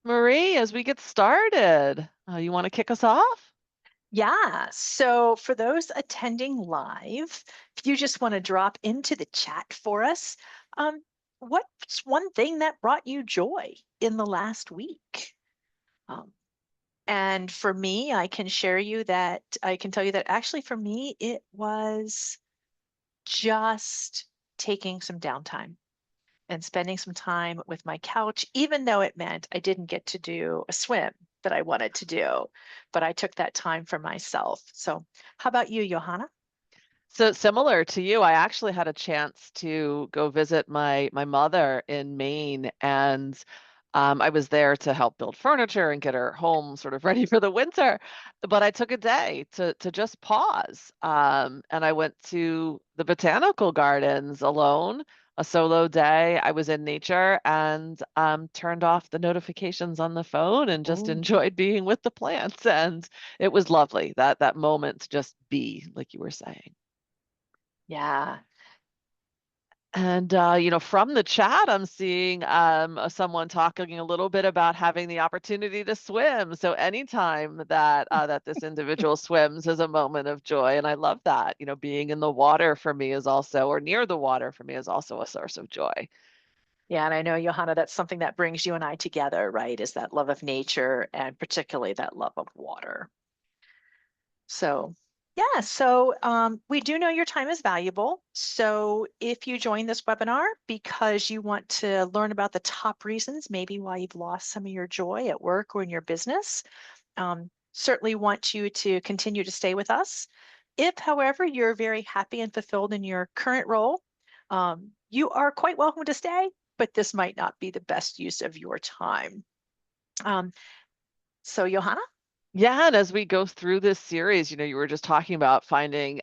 Marie, as we get started, you want to kick us off? Yeah. So for those attending live, if you just want to drop into the chat for us, um, what's one thing that brought you joy in the last week? Um, and for me, I can tell you that actually for me, it was just taking some downtime and spending some time with my couch, even though it meant I didn't get to do a swim that I wanted to do, but I took that time for myself. So, how about you, Johanna? So similar to you, I actually had a chance to go visit my mother in Maine, and I was there to help build furniture and get her home sort of ready for the winter. But I took a day to just pause, and I went to the botanical gardens alone, a solo day. I was in nature and turned off the notifications on the phone and just Oh, enjoyed being with the plants. And it was lovely that moment to just be, like you were saying. yeah. And from the chat, I'm seeing someone talking a little bit about having the opportunity to swim. So anytime that this individual swims is a moment of joy, and I love that. Being in the water for me is also, or near the water for me is also a source of joy. Yeah, and I know, Johanna, that's something that brings you and I together, right? Is that love of nature and particularly that love of water. So, yeah, we do know your time is valuable. So, if you join this webinar because you want to learn about the top reasons, maybe why you've lost some of your joy at work or in your business, certainly want you to continue to stay with us. If, however, you're very happy and fulfilled in your current role, you are quite welcome to stay, but this might not be the best use of your time. Um, so, Johanna? Yeah, and as we go through this series, you were just talking about finding,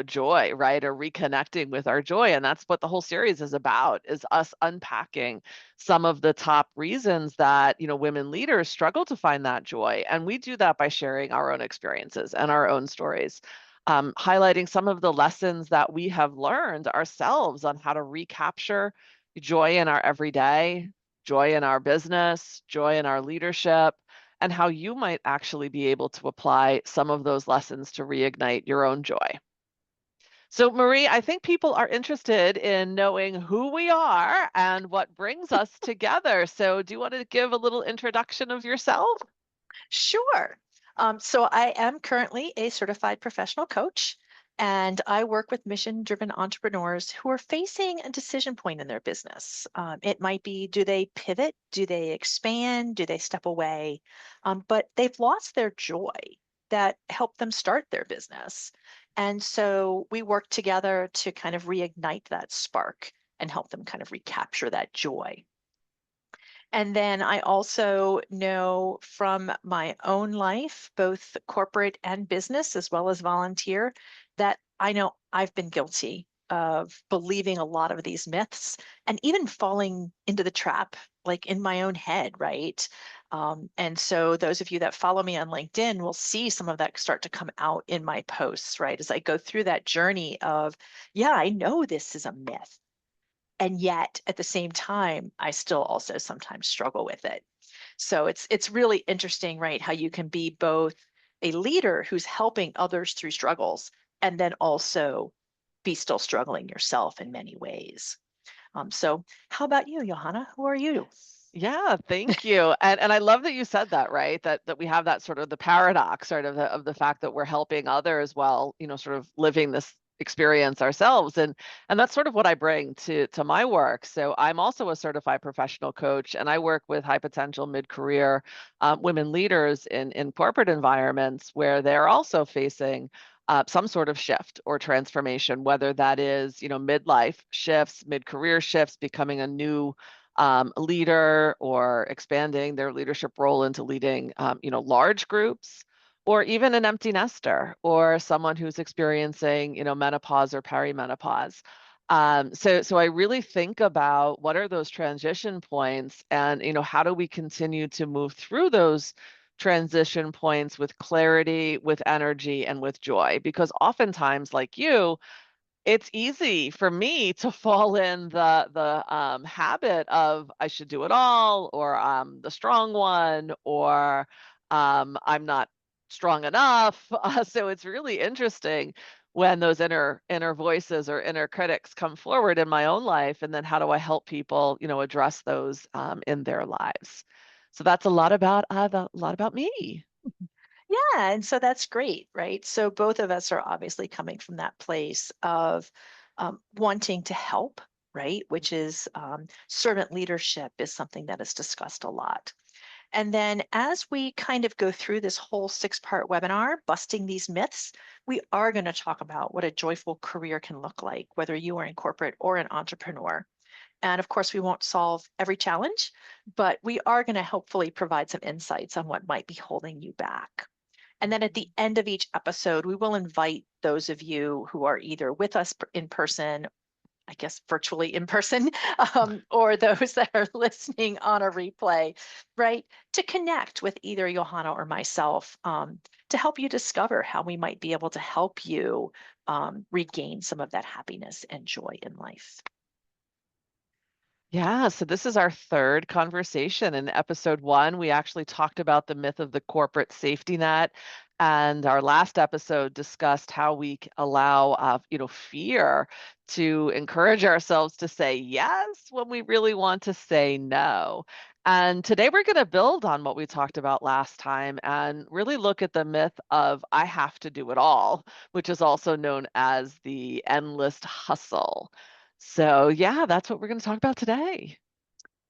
joy, right? Or reconnecting with our joy. And that's what the whole series is about, is us unpacking some of the top reasons that, women leaders struggle to find that joy. And we do that by sharing our own experiences and our own stories, highlighting some of the lessons that we have learned ourselves on how to recapture joy in our everyday, joy in our business, joy in our leadership, and how you might actually be able to apply some of those lessons to reignite your own joy. So, Marie, I think people are interested in knowing who we are and what brings us together. So, do you want to give a little introduction of yourself? Sure. So I am currently a certified professional coach, and I work with mission-driven entrepreneurs who are facing a decision point in their business. It might be, do they pivot? Do they expand? Do they step away? But they've lost their joy that helped them start their business. And so we work together to kind of reignite that spark and help them kind of recapture that joy. And then I also know from my own life, both corporate and business, as well as volunteer, that I know I've been guilty of believing a lot of these myths and even falling into the trap, like in my own head, right? And so, those of you that follow me on LinkedIn will see some of that start to come out in my posts, right? As I go through that journey of, yeah, I know this is a myth, and yet at the same time I still also sometimes struggle with it. So it's really interesting, right, how you can be both a leader who's helping others through struggles and then also be still struggling yourself in many ways. So how about you, Johanna? Who are you? Yeah, thank you. And I love that you said that, right? That we have that sort of the paradox sort of the fact that we're helping others while, sort of living this experience ourselves. And that's sort of what I bring to my work. So I'm also a certified professional coach, and I work with high potential mid-career women leaders in corporate environments where they're also facing some sort of shift or transformation, whether that is, midlife shifts, mid-career shifts, becoming a new leader, or expanding their leadership role into leading, large groups, or even an empty nester, or someone who's experiencing, menopause or perimenopause. So I really think about what are those transition points, and how do we continue to move through those transition points with clarity, with energy, and with joy? Because oftentimes, like you, it's easy for me to fall in the habit of I should do it all, or I'm the strong one, or I'm not strong enough. So it's really interesting when those inner voices or inner critics come forward in my own life, and then how do I help people, address those in their lives. So that's a lot about me. Yeah, and so that's great, right? So both of us are obviously coming from that place of wanting to help, right? Which is servant leadership is something that is discussed a lot. And then as we kind of go through this whole 6-part webinar, busting these myths, we are going to talk about what a joyful career can look like, whether you are in corporate or an entrepreneur. And of course, we won't solve every challenge, but we are going to hopefully provide some insights on what might be holding you back. And then at the end of each episode, we will invite those of you who are either with us in person, I guess virtually in person, or those that are listening on a replay, right, to connect with either Johanna or myself to help you discover how we might be able to help you regain some of that happiness and joy in life. Yeah, so this is our third conversation. In episode one, we actually talked about the myth of the corporate safety net. And our last episode discussed how we allow, fear to encourage ourselves to say yes when we really want to say no. And today we're going to build on what we talked about last time and really look at the myth of I have to do it all, which is also known as the endless hustle. So, yeah, that's what we're going to talk about today.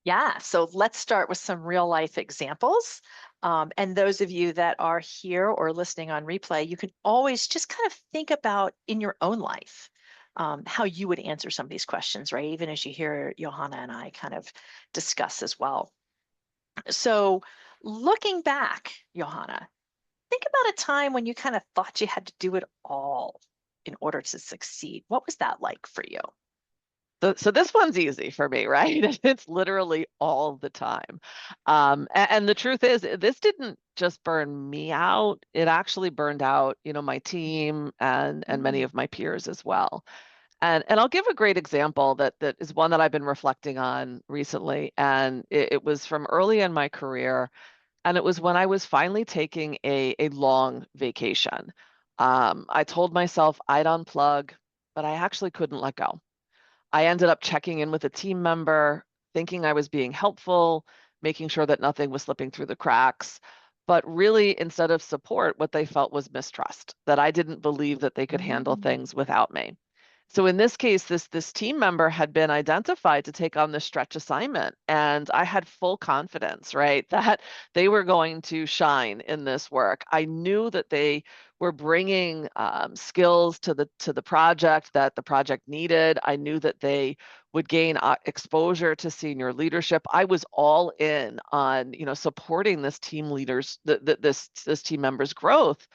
Yeah, so let's start with some real life examples. And those of you that are here or listening on replay, you can always just kind of think about in your own life how you would answer some of these questions, right? Even as you hear Johanna and I kind of discuss as well. So, looking back, Johanna, think about a time when you kind of thought you had to do it all in order to succeed. What was that like for you? So this one's easy for me, right? It's literally all the time. And the truth is, this didn't just burn me out. It actually burned out, my team and many Mm, of my peers as well. And I'll give a great example that is one that I've been reflecting on recently. And it was from early in my career. And it was when I was finally taking a long vacation. I told myself I'd unplug, but I actually couldn't let go. I ended up checking in with a team member, thinking I was being helpful, making sure that nothing was slipping through the cracks. But really, instead of support, what they felt was mistrust, that I didn't believe that they could handle mm, things without me. So in this case, this team member had been identified to take on this stretch assignment, and I had full confidence, right, that they were going to shine in this work. I knew that they were bringing skills to the project that the project needed. I knew that they would gain exposure to senior leadership. I was all in on, supporting this team leaders, this team member's growth.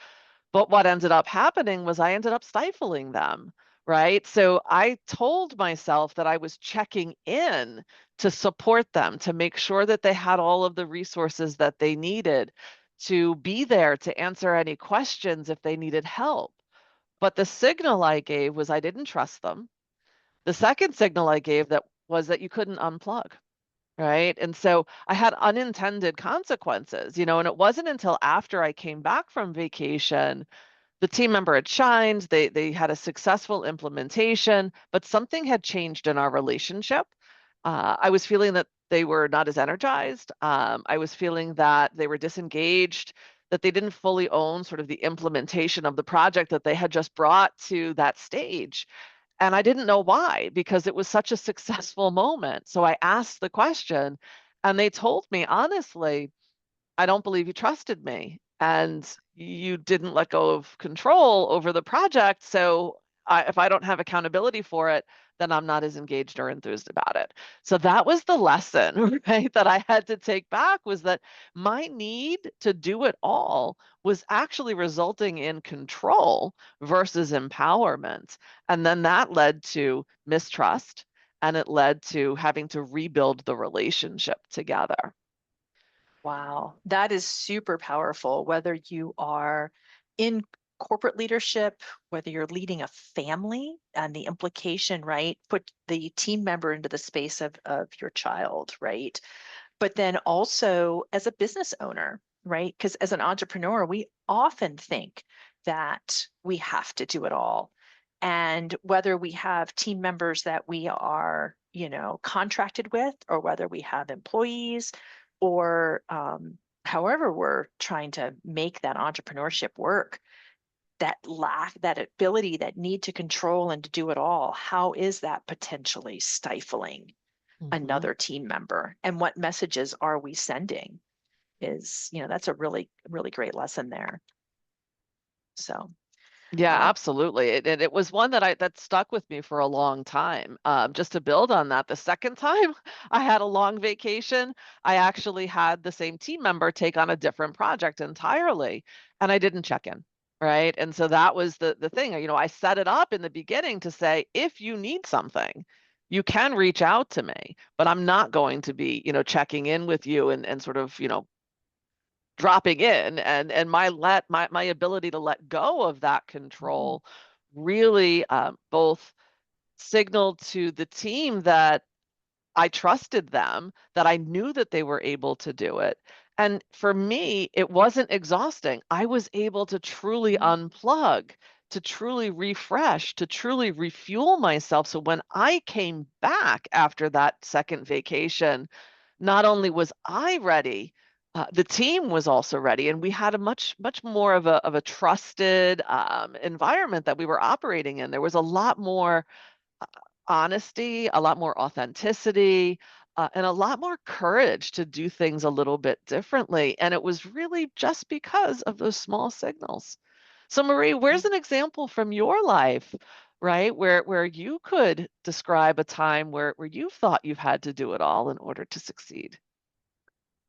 But what ended up happening was I ended up stifling them, right? So I told myself that I was checking in to support them, to make sure that they had all of the resources that they needed, to be there to answer any questions if they needed help. But the signal I gave was I didn't trust them. The second signal I gave that was that you couldn't unplug. Right. And so I had unintended consequences, and it wasn't until after I came back from vacation the team member had shined, they had a successful implementation, but something had changed in our relationship. I was feeling that they were not as energized. I was feeling that they were disengaged, that they didn't fully own sort of the implementation of the project that they had just brought to that stage. And I didn't know why, because it was such a successful moment. So I asked the question, and they told me honestly, I don't believe you trusted me and you didn't let go of control over the project. So if I don't have accountability for it, then I'm not as engaged or enthused about it. So that was the lesson, right, that I had to take back was that my need to do it all was actually resulting in control versus empowerment. And then that led to mistrust and it led to having to rebuild the relationship together. wow, that is super powerful, whether you are in corporate leadership, whether you're leading a family and the implication, right? Put the team member into the space of your child, right? But then also as a business owner, right? Because as an entrepreneur, we often think that we have to do it all. And whether we have team members that we are, contracted with, or whether we have employees, or however we're trying to make that entrepreneurship work, that lack, that ability, that need to control and to do it all, how is that potentially stifling Mhm. another team member? And what messages are we sending? Is, that's a really, really great lesson there. So, Yeah, uh, absolutely. It was one that stuck with me for a long time. Just to build on that, the second time I had a long vacation, I actually had the same team member take on a different project entirely, and I didn't check in, right? And so that was the thing. I set it up in the beginning to say, if you need something, you can reach out to me, but I'm not going to be, checking in with you and sort of, dropping in, and my ability to let go of that mhm, control really both signaled to the team that I trusted them, that I knew that they were able to do it. And for me, it wasn't exhausting. I was able to truly mhm, unplug, to truly refresh, to truly refuel myself. So when I came back after that second vacation, not only was I ready, the team was also ready, and we had a much more of a trusted environment that we were operating in. There was a lot more uh, honesty, a lot more authenticity, and a lot more courage to do things a little bit differently. And it was really just because of those small signals. So, Marie, where's mhm. an example from your life, right, where you could describe a time where you thought you've had to do it all in order to succeed?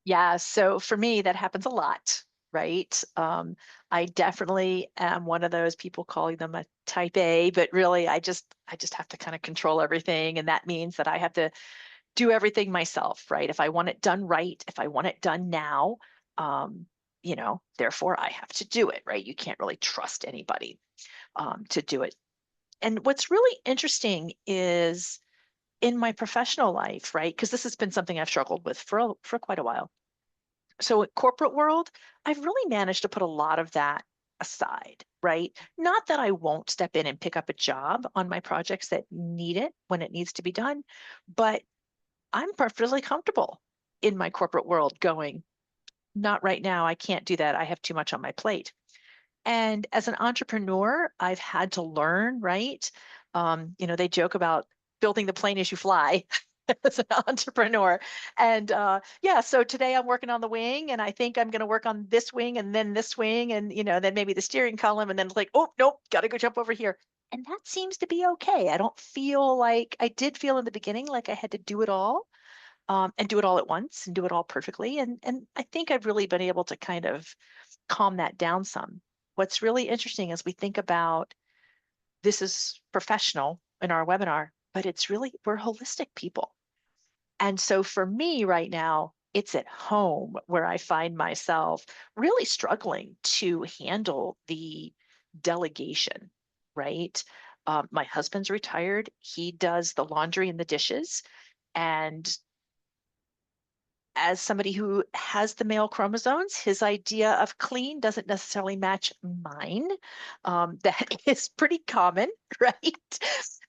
Yeah, so for me, that happens a lot, right? I definitely am one of those people calling them a type A, but really I just have to kind of control everything. And that means that I have to do everything myself, right? If I want it done right, if I want it done now, um, therefore I have to do it, right? You can't really trust anybody to do it. And what's really interesting is in my professional life, right? Because this has been something I've struggled with for quite a while. So in corporate world, I've really managed to put a lot of that aside, right? Not that I won't step in and pick up a job on my projects that need it when it needs to be done, but I'm perfectly comfortable in my corporate world going, not right now. I can't do that. I have too much on my plate. And as an entrepreneur, I've had to learn, right? They joke about building the plane as you fly as an entrepreneur. And yeah, so today I'm working on the wing, and I think I'm going to work on this wing and then this wing, and then maybe the steering column, and then it's like, oh nope, got to go jump over here. And that seems to be okay. I don't feel like I did feel in the beginning like I had to do it all, and do it all at once and do it all perfectly. And I think I've really been able to kind of calm that down some. What's really interesting as we think about this is professional in our webinar, but it's really, we're holistic people. And so for me right now, it's at home where I find myself really struggling to handle the delegation, right? My husband's retired. He does the laundry and the dishes. And as somebody who has the male chromosomes, his idea of clean doesn't necessarily match mine. That is pretty common, right?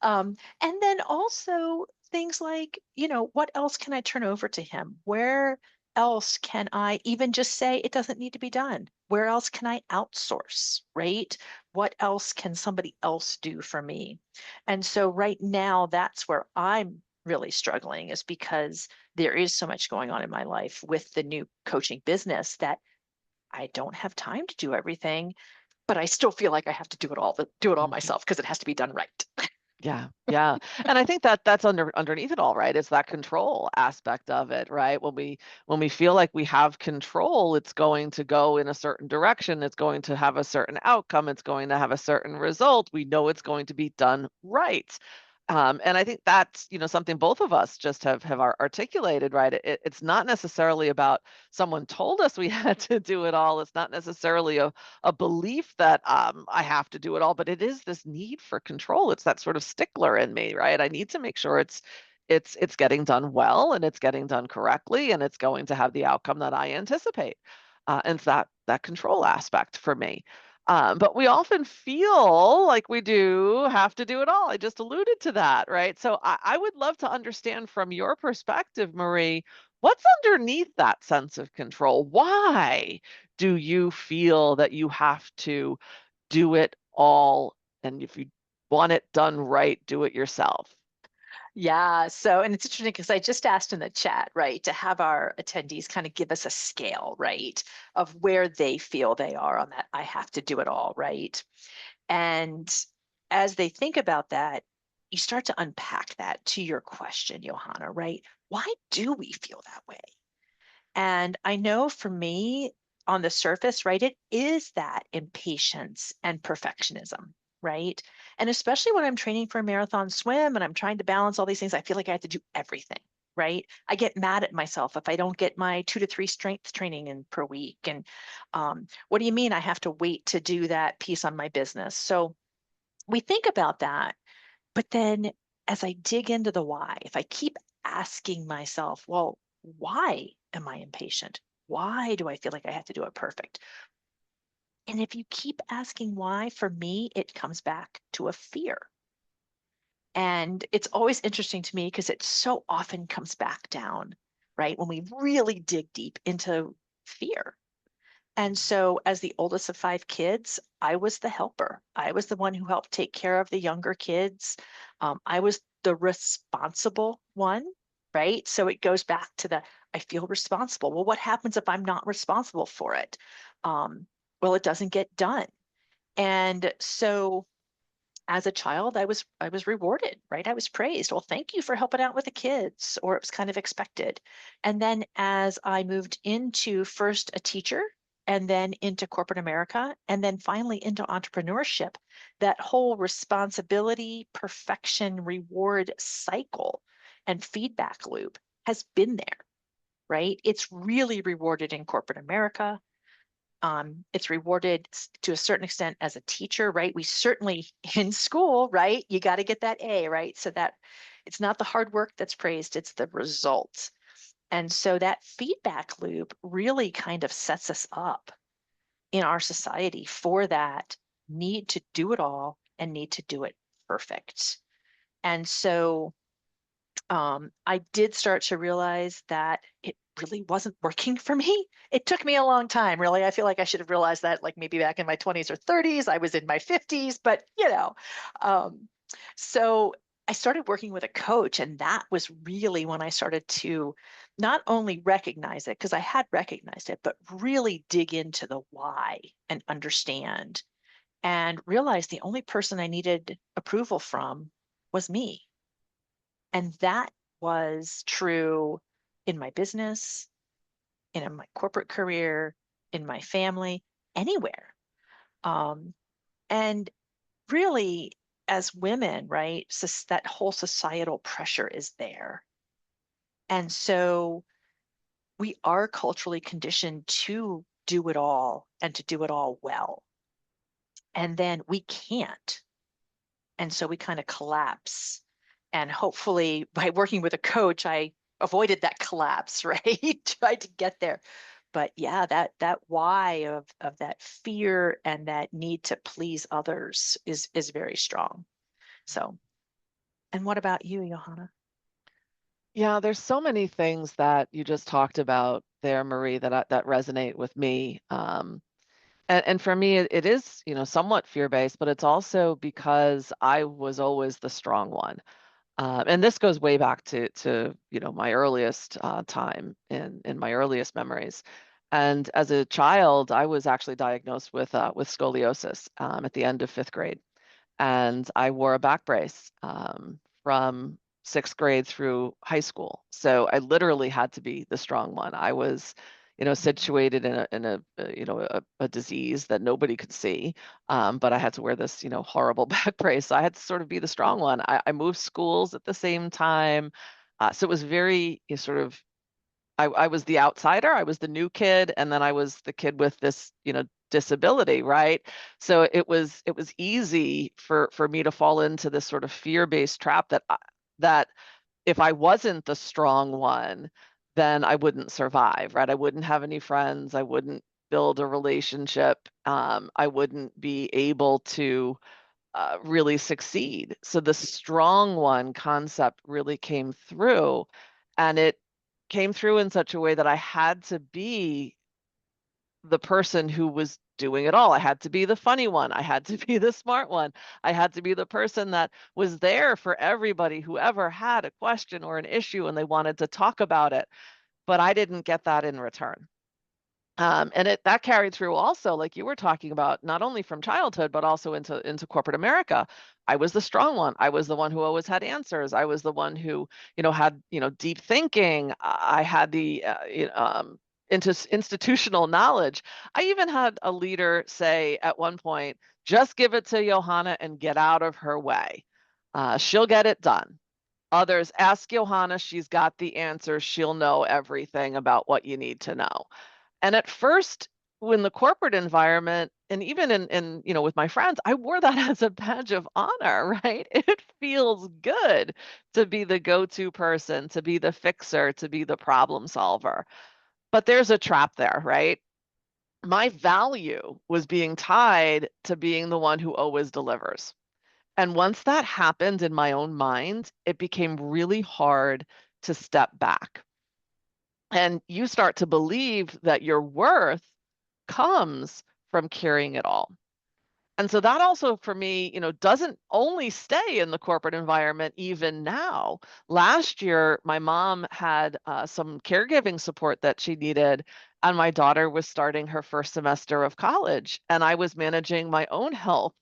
And then also things like, what else can I turn over to him? Where else can I even just say it doesn't need to be done? Where else can I outsource, right? What else can somebody else do for me? And so right now, that's where I'm really struggling, is because there is so much going on in my life with the new coaching business that I don't have time to do everything, but I still feel like I have to do it all Mhm. myself because it has to be done right. Yeah, yeah. And I think that that's underneath it all, right? It's that control aspect of it, right? When we feel like we have control, it's going to go in a certain direction, it's going to have a certain outcome, it's going to have a certain result. We know it's going to be done right. And I think that's, something both of us just have articulated, right? It's not necessarily about someone told us we had to do it all. It's not necessarily a belief that I have to do it all, but it is this need for control. It's that sort of stickler in me, right? I need to make sure it's getting done well and it's getting done correctly and it's going to have the outcome that I anticipate. And it's that control aspect for me. But we often feel like we do have to do it all. I just alluded to that, right? So I would love to understand from your perspective, Marie, what's underneath that sense of control? Why do you feel that you have to do it all? And if you want it done right, do it yourself. Yeah. So, and it's interesting because I just asked in the chat, right, to have our attendees kind of give us a scale, right, of where they feel they are on that I have to do it all, right? And as they think about that, you start to unpack that to your question, Johanna, right? Why do we feel that way? And I know for me, on the surface, right, it is that impatience and perfectionism, right? And especially when I'm training for a marathon swim and I'm trying to balance all these things, I feel like I have to do everything, right? I get mad at myself if I don't get my 2 to 3 strength training in per week. And what do you mean I have to wait to do that piece on my business? So we think about that, but then as I dig into the why, if I keep asking myself, well, why am I impatient? Why do I feel like I have to do it perfect? And if you keep asking why, for me, it comes back to a fear. And it's always interesting to me because it so often comes back down, right? When we really dig deep into fear. And so, as the oldest of 5 kids, I was the helper. I was the one who helped take care of the younger kids. I was the responsible one, right? So it goes back to the I feel responsible. Well, what happens if I'm not responsible for it? Um, well, it doesn't get done. And so as a child, I was rewarded, right? I was praised. Well, thank you for helping out with the kids, or it was kind of expected. And then as I moved into first a teacher and then into corporate America and then finally into entrepreneurship, that whole responsibility, perfection, reward cycle and feedback loop has been there, right? It's really rewarded in corporate America. It's rewarded to a certain extent as a teacher, right? We certainly in school, right? You got to get that A, right? So that it's not the hard work that's praised, it's the results. And so that feedback loop really kind of sets us up in our society for that need to do it all and need to do it perfect. And so I did start to realize that it really wasn't working for me. It took me a long time, really. I feel like I should have realized that, like maybe back in my 20s or 30s. I was in my 50s, but Um, so I started working with a coach, and that was really when I started to not only recognize it, because I had recognized it, but really dig into the why and understand and realize the only person I needed approval from was me. And that was true in my business, in my corporate career, in my family, anywhere. Um, and really, as women, right, that whole societal pressure is there. And so we are culturally conditioned to do it all and to do it all well. And then we can't. And so we kind of collapse. And hopefully, by working with a coach, I avoided that collapse, right? Tried to get there. But yeah, that why of that fear and that need to please others is very strong. So, and what about you, Johanna? Yeah, there's so many things that you just talked about there, Marie, that resonate with me. And for me, it is, somewhat fear-based, but it's also because I was always the strong one. And this goes way back to my earliest time in my earliest memories. And as a child, I was actually diagnosed with scoliosis at the end of 5th grade, and I wore a back brace from 6th grade through high school. So I literally had to be the strong one. I was, situated in a disease that nobody could see. But I had to wear this, horrible back brace. So I had to sort of be the strong one. I moved schools at the same time. So it was very sort of, I was the outsider, I was the new kid, and then I was the kid with this, disability, right? So it was easy for me to fall into this sort of fear-based trap that if I wasn't the strong one, then I wouldn't survive, right? I wouldn't have any friends. I wouldn't build a relationship. I wouldn't be able to really succeed. So the strong one concept really came through, and it came through in such a way that I had to be the person who was doing it all. I had to be the funny one. I had to be the smart one. I had to be the person that was there for everybody who ever had a question or an issue and they wanted to talk about it. But I didn't get that in return. And that carried through also, like you were talking about, not only from childhood, but also into corporate America. I was the strong one. I was the one who always had answers. I was the one who, had, deep thinking. I had the institutional knowledge. I even had a leader say at one point, just give it to Johanna and get out of her way. She'll get it done. Others, ask Johanna, she's got the answers. She'll know everything about what you need to know. And at first, when the corporate environment, and even in with my friends, I wore that as a badge of honor, right? It feels good to be the go-to person, to be the fixer, to be the problem solver. But there's a trap there, right? My value was being tied to being the one who always delivers. And once that happened in my own mind, it became really hard to step back. And you start to believe that your worth comes from carrying it all. And so that also for me, doesn't only stay in the corporate environment even now. Last year, my mom had some caregiving support that she needed, and my daughter was starting her first semester of college, and I was managing my own health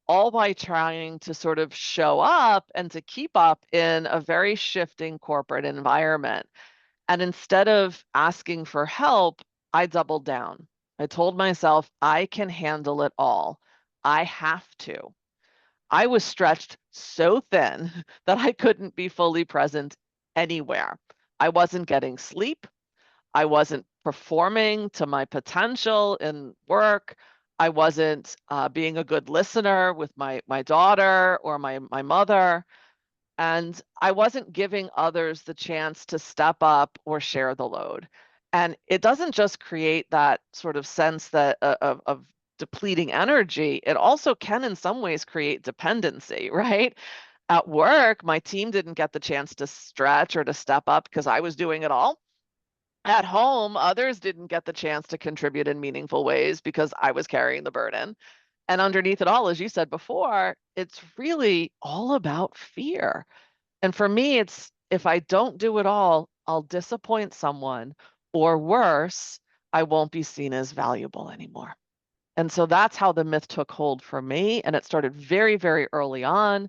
all by trying to sort of show up and to keep up in a very shifting corporate environment. And instead of asking for help, I doubled down. I told myself, I can handle it all. I have to. I was stretched so thin that I couldn't be fully present anywhere. I wasn't getting sleep. I wasn't performing to my potential in work. I wasn't being a good listener with my daughter or my mother. And I wasn't giving others the chance to step up or share the load. And it doesn't just create that sort of sense that of depleting energy, it also can in some ways create dependency, right? At work, my team didn't get the chance to stretch or to step up because I was doing it all. At home, others didn't get the chance to contribute in meaningful ways because I was carrying the burden. And underneath it all, as you said before, it's really all about fear. And for me, it's if I don't do it all, I'll disappoint someone, or worse, I won't be seen as valuable anymore. And so that's how the myth took hold for me. And it started very, very early on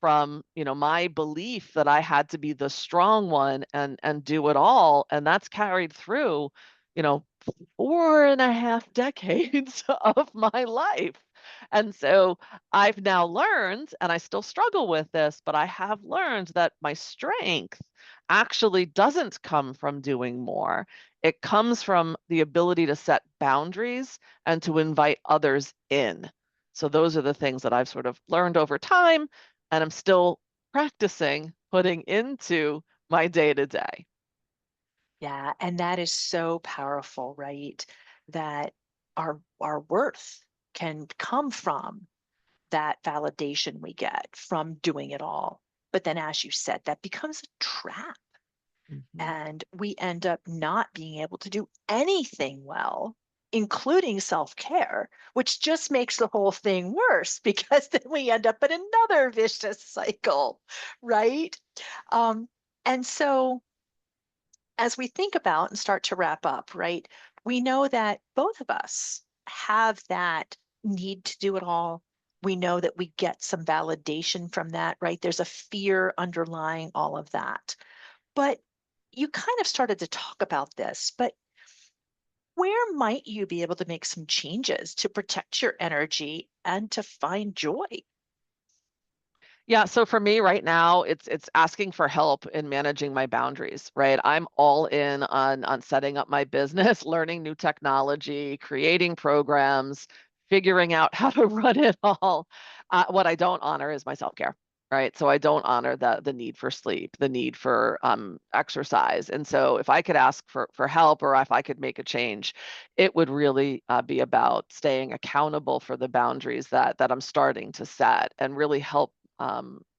from, my belief that I had to be the strong one and do it all. And that's carried through, you know, 4.5 decades of my life. And so I've now learned, and I still struggle with this, but I have learned that my strength actually doesn't come from doing more. It comes from the ability to set boundaries and to invite others in. So those are the things that I've sort of learned over time, and I'm still practicing putting into my day to day. Yeah, and that is so powerful, right? That our worth can come from that validation we get from doing it all. But then, as you said, that becomes a trap. Mhm. And we end up not being able to do anything well, including self care, which just makes the whole thing worse because then we end up in another vicious cycle, right? Um, and so, as we think about and start to wrap up, right, we know that both of us have that need to do it all. We know that we get some validation from that, right? There's a fear underlying all of that. But you kind of started to talk about this, but where might you be able to make some changes to protect your energy and to find joy? Yeah, so for me right now, it's asking for help in managing my boundaries, right? I'm all in on setting up my business, learning new technology, creating programs, figuring out how to run it all. What I don't honor is my self-care, right? So I don't honor the need for sleep, the need for exercise. And so if I could ask for help or if I could make a change, it would really be about staying accountable for the boundaries that I'm starting to set and really help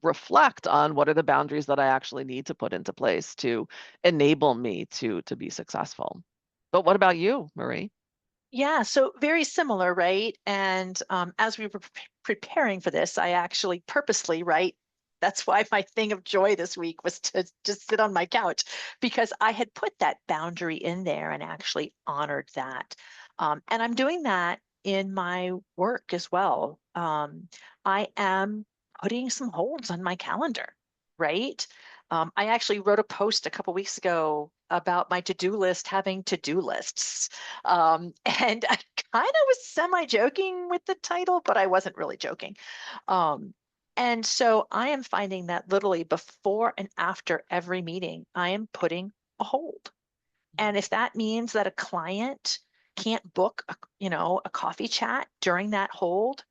reflect on what are the boundaries that I actually need to put into place to enable me to be successful. But what about you, Marie? Yeah, so very similar, right? And as we were preparing for this, I actually purposely, right? That's why my thing of joy this week was to just sit on my couch because I had put that boundary in there and actually honored that. And I'm doing that in my work as well. I am putting some holds on my calendar, right? I actually wrote a post a couple weeks ago about my to-do list having to-do lists. And I kind of was semi joking with the title, but I wasn't really joking. Um, and so I am finding that literally before and after every meeting, I am putting a hold. And if that means that a client can't book a coffee chat during that hold,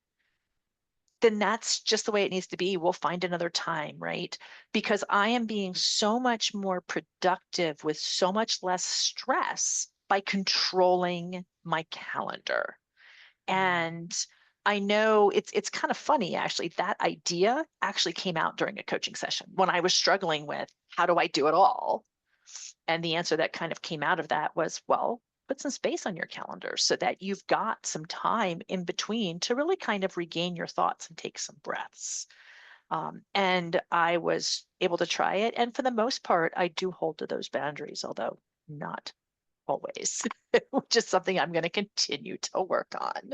then that's just the way it needs to be. We'll find another time, right? Because I am being so much more productive with so much less stress by controlling my calendar. Mm. And I know it's kind of funny actually. That idea actually came out during a coaching session when I was struggling with how do I do it all? And the answer that kind of came out of that was, well, put some space on your calendar so that you've got some time in between to really kind of regain your thoughts and take some breaths. And I was able to try it. And for the most part, I do hold to those boundaries, although not always, which is something I'm going to continue to work on.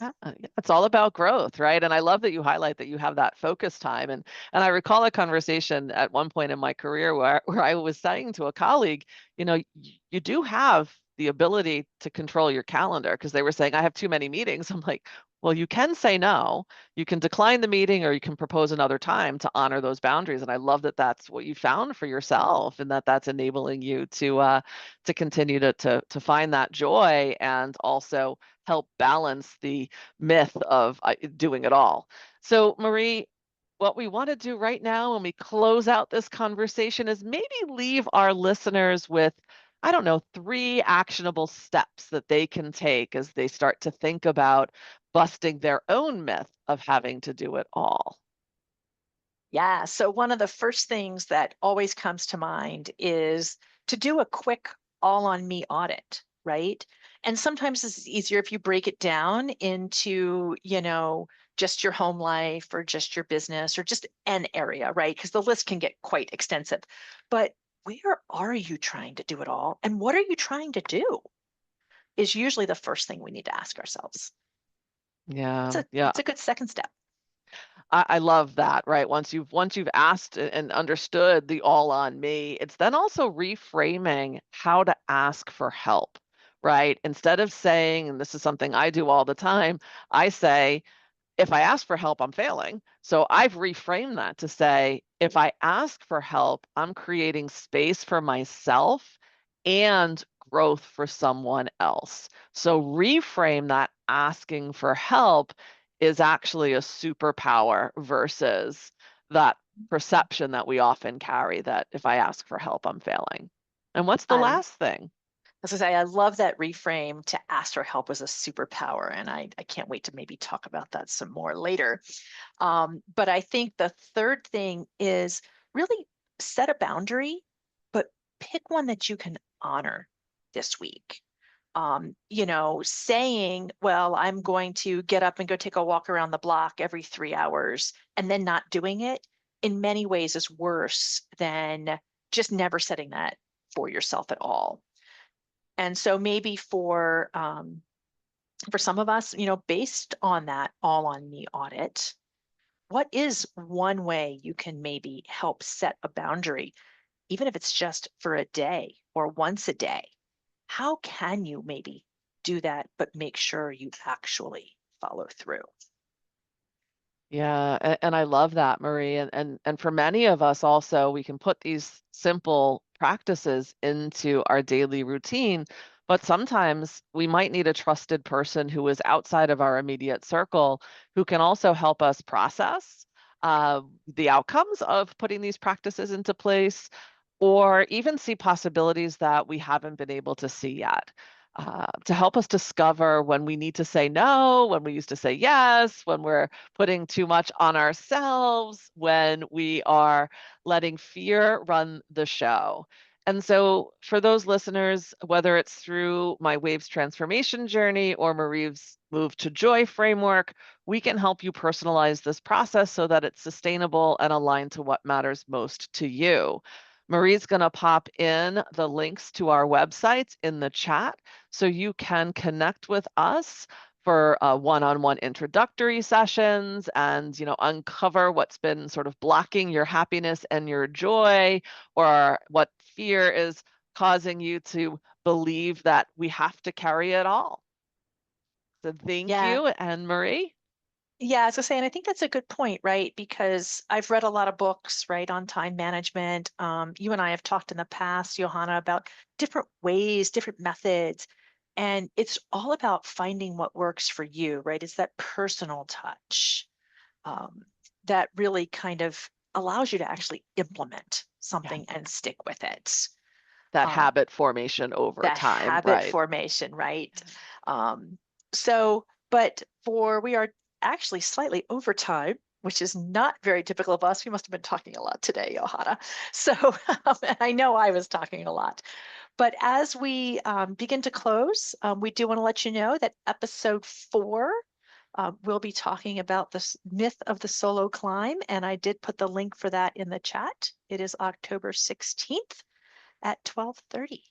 Yeah, it's all about growth, right? And I love that you highlight that you have that focus time. And I recall a conversation at one point in my career where I was saying to a colleague, you do have the ability to control your calendar because they were saying I have too many meetings. I'm like, well, you can say no, you can decline the meeting, or you can propose another time to honor those boundaries. And I love that that's what you found for yourself, and that that's enabling you to continue to find that joy and also help balance the myth of doing it all. So, Marie, what we want to do right now when we close out this conversation is maybe leave our listeners with, I don't know, 3 actionable steps that they can take as they start to think about busting their own myth of having to do it all. Yeah. So, one of the first things that always comes to mind is to do a quick all on me audit, right? And sometimes this is easier if you break it down into, just your home life or just your business or just an area, right? Because the list can get quite extensive. But where are you trying to do it all? And what are you trying to do? Is usually the first thing we need to ask ourselves. It's Yeah, a yeah. it's a good second step. I love that, right? Once you've asked and understood the all on me, it's then also reframing how to ask for help, right? Instead of saying, and this is something I do all the time, I say, if I ask for help, I'm failing. So I've reframed that to say, if I ask for help, I'm creating space for myself and growth for someone else. So reframe that asking for help is actually a superpower versus that perception that we often carry that if I ask for help, I'm failing. And what's the I last thing? As I say, I love that reframe to ask for help as a superpower. And I can't wait to maybe talk about that some more later. But I think the third thing is really set a boundary, but pick one that you can honor this week. Saying, well, I'm going to get up and go take a walk around the block every 3 hours and then not doing it in many ways is worse than just never setting that for yourself at all. And so maybe for some of us, based on that all on me audit, what is one way you can maybe help set a boundary, even if it's just for a day or once a day? how can you maybe do that, but make sure you actually follow through? Yeah, and I love that, Marie. And for many of us also, we can put these simple practices into our daily routine, but sometimes we might need a trusted person who is outside of our immediate circle who can also help us process the outcomes of putting these practices into place, or even see possibilities that we haven't been able to see yet. To help us discover when we need to say no, when we used to say yes, when we're putting too much on ourselves, when we are letting fear run the show. And so, for those listeners, whether it's through my Waves transformation journey or Marie's Move to Joy framework, we can help you personalize this process so that it's sustainable and aligned to what matters most to you. Marie's going to pop in the links to our websites in the chat so you can connect with us for one-on-one introductory sessions and uncover what's been sort of blocking your happiness and your joy, or what fear is causing you to believe that we have to carry it all. So thank Yeah. you, Anne Marie. Yeah, as I was saying, I think that's a good point, right? Because I've read a lot of books, right, on time management. You and I have talked in the past, Johanna, about different ways, different methods, and it's all about finding what works for you, right? It's that personal touch um, that really kind of allows you to actually implement Yeah, something and stick with it. that Um, habit formation over that time, habit right? formation, right? Um, but we are actually slightly over time, which is not very typical of us. We must have been talking a lot today, Johanna. So and I know I was talking a lot. But as we begin to close, we do want to let you know that episode 4, we'll be talking about the myth of the solo climb. And I did put the link for that in the chat. It is October 16th at 12:30.